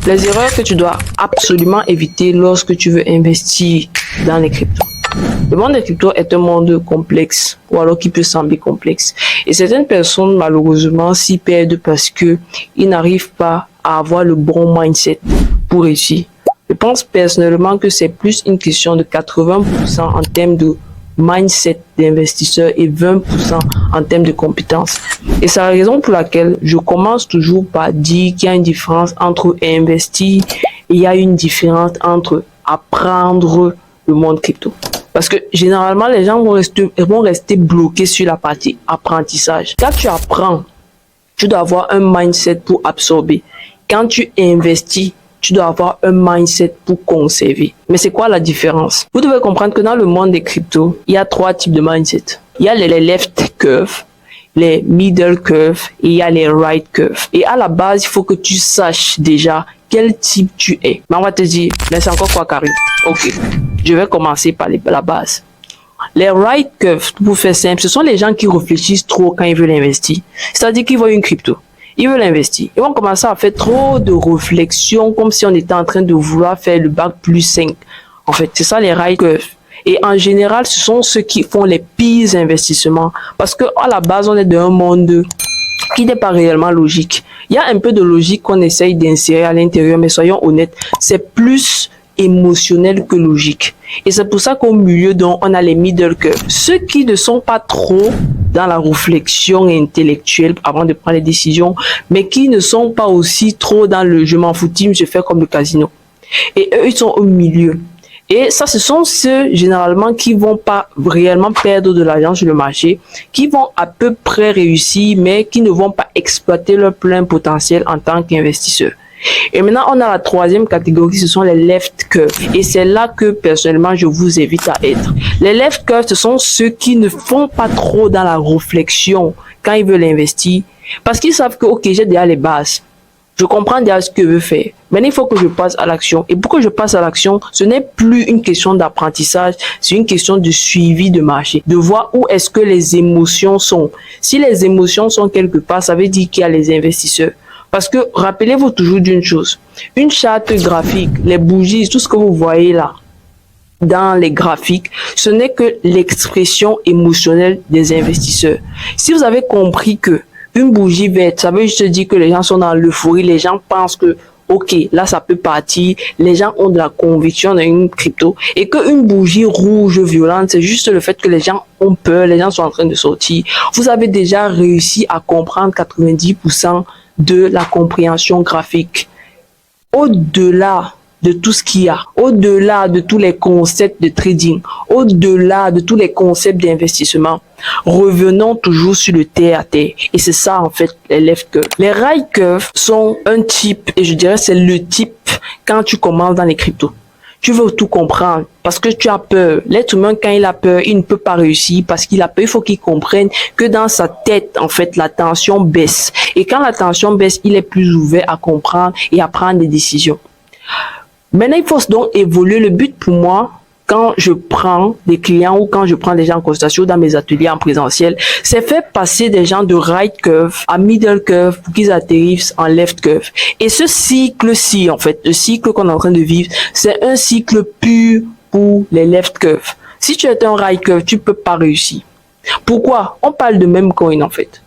Les erreurs que tu dois absolument éviter lorsque tu veux investir dans les cryptos. Le monde des cryptos est un monde complexe, ou alors qui peut sembler complexe. Et certaines personnes, malheureusement, s'y perdent parce que ils n'arrivent pas à avoir le bon mindset pour réussir. Je pense personnellement que c'est plus une question de 80% en termes de mindset d'investisseur et 20% en termes de compétences. Et c'est la raison pour laquelle je commence toujours par dire qu'il y a une différence entre investir et il y a une différence entre apprendre le monde crypto. Parce que généralement, les gens vont rester bloqués sur la partie apprentissage. Quand tu apprends, tu dois avoir un mindset pour absorber. Quand tu investis, tu dois avoir un mindset pour conserver. Mais c'est quoi la différence? Vous devez comprendre que dans le monde des cryptos, il y a 3 types de mindset. Il y a les left curve, les middle curve et il y a les right curve. Et à la base, il faut que tu saches déjà quel type tu es. Mais on va te dire, mais c'est encore quoi, Karim? Ok, je vais commencer par la base. Les right curve, pour faire simple, ce sont les gens qui réfléchissent trop quand ils veulent investir. C'est-à-dire qu'ils voient une crypto. Ils veulent investir. Ils vont commencer à faire trop de réflexions comme si on était en train de vouloir faire le bac plus 5. En fait, c'est ça les right curve. Et en général, ce sont ceux qui font les pires investissements. Parce que à la base, on est dans un monde qui n'est pas réellement logique. Il y a un peu de logique qu'on essaye d'insérer à l'intérieur, mais soyons honnêtes, c'est plus émotionnel que logique. Et c'est pour ça qu'au milieu, donc, on a les middle curve. Ceux qui ne sont pas trop dans la réflexion intellectuelle avant de prendre les décisions, mais qui ne sont pas aussi trop dans le je m'en foutis, je fais comme le casino. Et eux, ils sont au milieu. Et ça, ce sont ceux, généralement, qui vont pas réellement perdre de l'argent sur le marché, qui vont à peu près réussir, mais qui ne vont pas exploiter leur plein potentiel en tant qu'investisseurs. Et maintenant, on a la troisième catégorie, ce sont les left curve. Et c'est là que, personnellement, je vous invite à être. Les left curve, ce sont ceux qui ne font pas trop dans la réflexion quand ils veulent investir. Parce qu'ils savent que, ok, j'ai déjà les bases. Je comprends déjà ce que je veux faire. Maintenant, il faut que je passe à l'action. Et pour que je passe à l'action, ce n'est plus une question d'apprentissage, c'est une question de suivi de marché, de voir où est-ce que les émotions sont. Si les émotions sont quelque part, ça veut dire qu'il y a les investisseurs. Parce que rappelez-vous toujours d'une chose, une charte graphique, les bougies, tout ce que vous voyez là, dans les graphiques, ce n'est que l'expression émotionnelle des investisseurs. Si vous avez compris que une bougie verte, ça veut juste dire que les gens sont dans l'euphorie, les gens pensent que ok, là ça peut partir, les gens ont de la conviction dans une crypto, et qu'une bougie rouge violente, c'est juste le fait que les gens ont peur, les gens sont en train de sortir. Vous avez déjà réussi à comprendre 90% de la compréhension graphique. Au-delà de tout ce qu'il y a, au-delà de tous les concepts de trading, au-delà de tous les concepts d'investissement, revenons toujours sur le terre à terre. Et c'est ça, en fait, les left curve. Les right curve sont un type, et je dirais c'est le type quand tu commences dans les cryptos. Tu veux tout comprendre parce que tu as peur. L'être humain, quand il a peur, il ne peut pas réussir parce qu'il a peur. Il faut qu'il comprenne que dans sa tête, en fait, la tension baisse. Et quand la tension baisse, il est plus ouvert à comprendre et à prendre des décisions. Maintenant, il faut donc évoluer. Le but pour moi, quand je prends des clients ou quand je prends des gens en consultation dans mes ateliers en présentiel, c'est faire passer des gens de right curve à middle curve pour qu'ils atterrissent en left curve. Et ce cycle-ci, en fait, le cycle qu'on est en train de vivre, c'est un cycle pur pour les left curve. Si tu es un right curve, tu peux pas réussir. Pourquoi? On parle de même coin, en fait.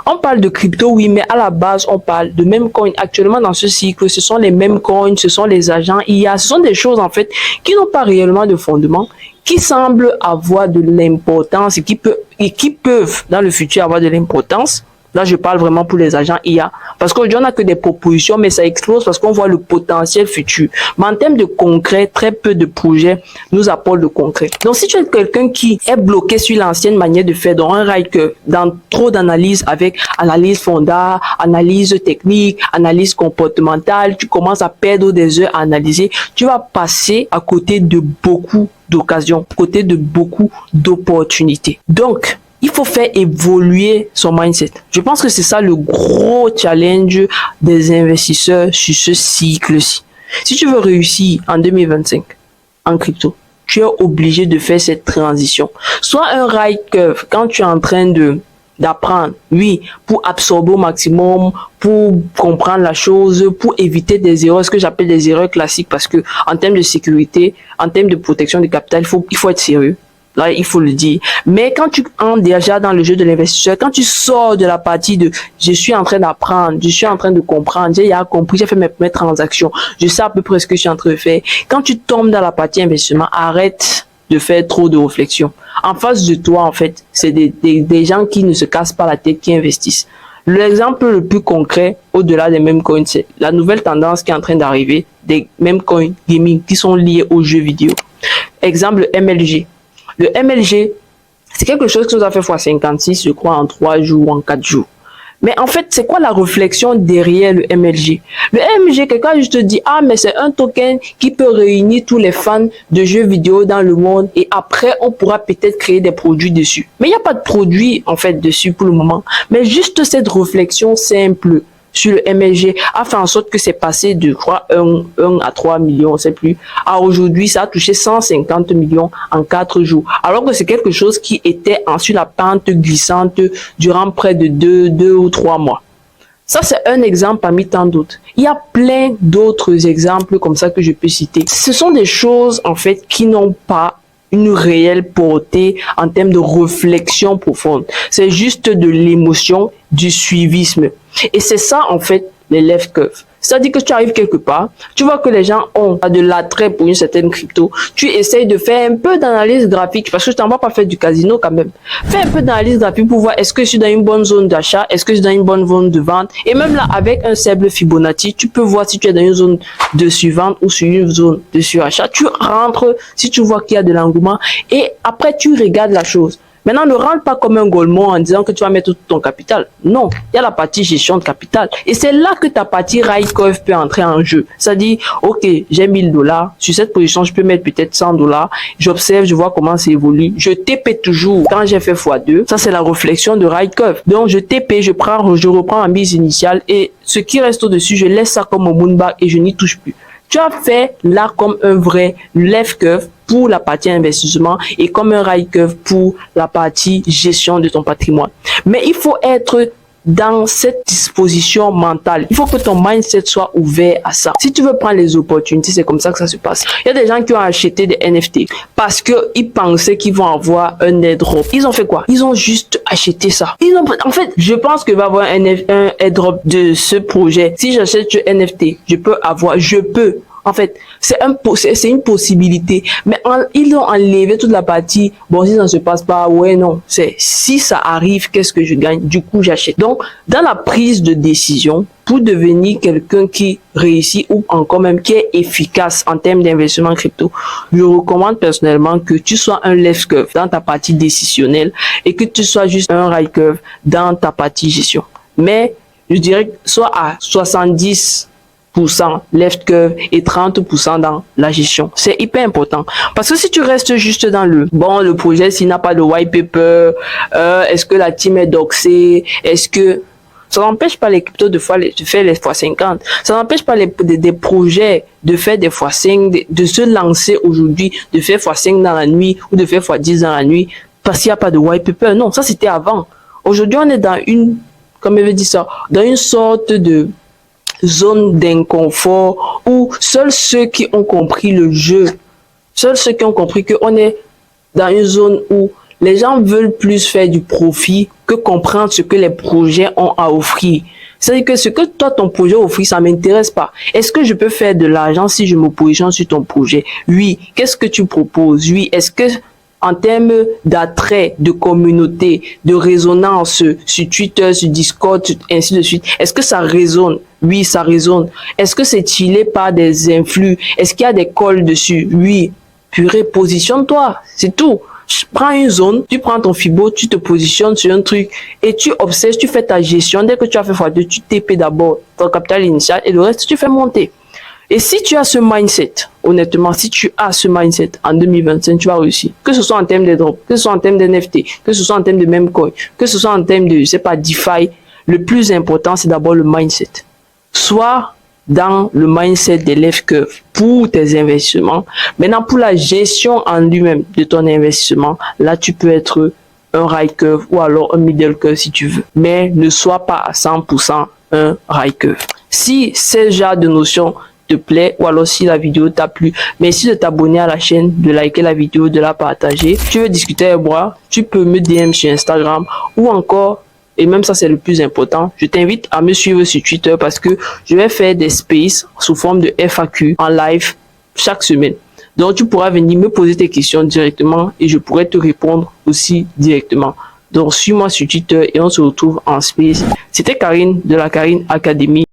On parle de crypto, oui, mais à la base, on parle de même coin. Actuellement, dans ce cycle, ce sont les mêmes coins, ce sont les agents IA, ce sont des choses, en fait, qui n'ont pas réellement de fondement, qui semblent avoir de l'importance et qui peuvent, dans le futur, avoir de l'importance. Là, je parle vraiment pour les agents IA. Parce qu'aujourd'hui, on n'a que des propositions, mais ça explose parce qu'on voit le potentiel futur. Mais en termes de concret, très peu de projets nous apportent le concret. Donc, si tu es quelqu'un qui est bloqué sur l'ancienne manière de faire, dans un rail que dans trop d'analyse avec analyse fonda, analyse technique, analyse comportementale, tu commences à perdre des heures à analyser, tu vas passer à côté de beaucoup d'occasions, à côté de beaucoup d'opportunités. Donc, il faut faire évoluer son mindset. Je pense que c'est ça le gros challenge des investisseurs sur ce cycle-ci. Si tu veux réussir en 2025 en crypto, tu es obligé de faire cette transition. Soit un right curve quand tu es en train d'apprendre, oui, pour absorber au maximum, pour comprendre la chose, pour éviter des erreurs, ce que j'appelle des erreurs classiques, parce que en termes de sécurité, en termes de protection du capital, il faut être sérieux. Là, il faut le dire. Mais quand tu entres déjà dans le jeu de l'investisseur, quand tu sors de la partie de je suis en train d'apprendre, je suis en train de comprendre, j'ai compris, j'ai fait mes premières transactions, je sais à peu près ce que je suis en train de faire. Quand tu tombes dans la partie investissement, arrête de faire trop de réflexion. En face de toi, en fait, c'est des gens qui ne se cassent pas la tête, qui investissent. L'exemple le plus concret, au-delà des meme coins, c'est la nouvelle tendance qui est en train d'arriver, des meme coins gaming qui sont liés aux jeux vidéo. Exemple, MLG. Le MLG, c'est quelque chose qui nous a fait x56, je crois, en 3 jours ou en 4 jours. Mais en fait, c'est quoi la réflexion derrière le MLG? Le MLG, quelqu'un juste dit, ah, mais c'est un token qui peut réunir tous les fans de jeux vidéo dans le monde et après, on pourra peut-être créer des produits dessus. Mais il n'y a pas de produit, en fait, dessus pour le moment. Mais juste cette réflexion simple sur le MLG a fait en sorte que c'est passé de, je crois, 1 à 3 millions, on ne sait plus, à aujourd'hui, ça a touché 150 millions en 4 jours. Alors que c'est quelque chose qui était sur la pente glissante durant près de 2 ou 3 mois. Ça, c'est un exemple parmi tant d'autres. Il y a plein d'autres exemples comme ça que je peux citer. Ce sont des choses, en fait, qui n'ont pas une réelle portée en termes de réflexion profonde. C'est juste de l'émotion, du suivisme. Et c'est ça, en fait, les left curves. C'est-à-dire que tu arrives quelque part, tu vois que les gens ont de l'attrait pour une certaine crypto, tu essayes de faire un peu d'analyse graphique, parce que je t'en vas pas faire du casino quand même. Fais un peu d'analyse graphique pour voir est-ce que je suis dans une bonne zone d'achat, est-ce que je suis dans une bonne zone de vente, et même là, avec un simple Fibonacci, tu peux voir si tu es dans une zone de survente ou sur une zone de surachat. Tu rentres si tu vois qu'il y a de l'engouement, et après tu regardes la chose. Maintenant, ne rentre pas comme un golemon en disant que tu vas mettre tout ton capital. Non, il y a la partie gestion de capital. Et c'est là que ta partie ride curve peut entrer en jeu. C'est-à-dire, ok, j'ai 1000 $. Sur cette position, je peux mettre peut-être 100 $. J'observe, je vois comment ça évolue. Je TP toujours quand j'ai fait x2. Ça, c'est la réflexion de ride curve. Donc, je TP, je reprends ma mise initiale et ce qui reste au-dessus, je laisse ça comme au moonbar et je n'y touche plus. Tu as fait là comme un vrai left curve pour la partie investissement et comme un right curve pour la partie gestion de ton patrimoine. Mais il faut être dans cette disposition mentale. Il faut que ton mindset soit ouvert à ça. Si tu veux prendre les opportunités, c'est comme ça que ça se passe. Il y a des gens qui ont acheté des NFT parce qu'ils pensaient qu'ils vont avoir un airdrop. Ils ont fait quoi? Ils ont juste acheté ça. En fait, je pense qu'il va y avoir un airdrop de ce projet. Si j'achète ce NFT, en fait, c'est une possibilité. Mais ils ont enlevé toute la partie. Bon, si ça ne se passe pas, ouais, non. C'est si ça arrive, qu'est-ce que je gagne? Du coup, j'achète. Donc, dans la prise de décision, pour devenir quelqu'un qui réussit ou encore même qui est efficace en termes d'investissement crypto, je recommande personnellement que tu sois un left curve dans ta partie décisionnelle et que tu sois juste un right curve dans ta partie gestion. Mais, je dirais que soit à 70% left curve et 30% dans la gestion. C'est hyper important. Parce que si tu restes juste dans le projet, s'il n'a pas de white paper, est-ce que la team est doxée, est-ce que ça n'empêche pas les cryptos de faire les x50. Ça n'empêche pas des projets de faire des x5, de se lancer aujourd'hui, de faire x5 dans la nuit ou de faire x10 dans la nuit parce qu'il n'y a pas de white paper. Non, ça c'était avant. Aujourd'hui, on est dans dans une sorte de zone d'inconfort où seuls ceux qui ont compris le jeu, seuls ceux qui ont compris qu'on est dans une zone où les gens veulent plus faire du profit que comprendre ce que les projets ont à offrir. C'est-à-dire que ce que toi, ton projet offre, ça m'intéresse pas. Est-ce que je peux faire de l'argent si je me positionne sur ton projet? Oui. Qu'est-ce que tu proposes? Oui. Est-ce que en termes d'attrait, de communauté, de résonance sur Twitter, sur Discord, ainsi de suite, est-ce que ça résonne? Oui, ça résonne. Est-ce que c'est tiré par des influx? Est-ce qu'il y a des calls dessus? Oui. Purée, positionne-toi. C'est tout. Prends une zone, tu prends ton Fibo, tu te positionnes sur un truc et tu observes, tu fais ta gestion. Dès que tu as fait x2, tu TP d'abord ton capital initial et le reste, tu fais monter. Et si tu as ce mindset, honnêtement, si tu as ce mindset en 2025, tu vas réussir. Que ce soit en termes de drop, que ce soit en termes de NFT, que ce soit en termes de meme coin, que ce soit en termes de, DeFi, le plus important, c'est d'abord le mindset. Soit dans le mindset des left curve pour tes investissements. Maintenant, pour la gestion en lui-même de ton investissement, là, tu peux être un high curve ou alors un middle curve si tu veux. Mais ne sois pas à 100% un high curve. Si ce genre de notion te plaît ou alors si la vidéo t'a plu, merci de t'abonner à la chaîne, de liker la vidéo, de la partager. Tu veux discuter avec moi, tu peux me DM sur Instagram ou encore, et même ça c'est le plus important, je t'invite à me suivre sur Twitter parce que je vais faire des spaces sous forme de FAQ en live chaque semaine. Donc tu pourras venir me poser tes questions directement et je pourrai te répondre aussi directement. Donc suis-moi sur Twitter et on se retrouve en space. C'était Karine de la Karine Academy.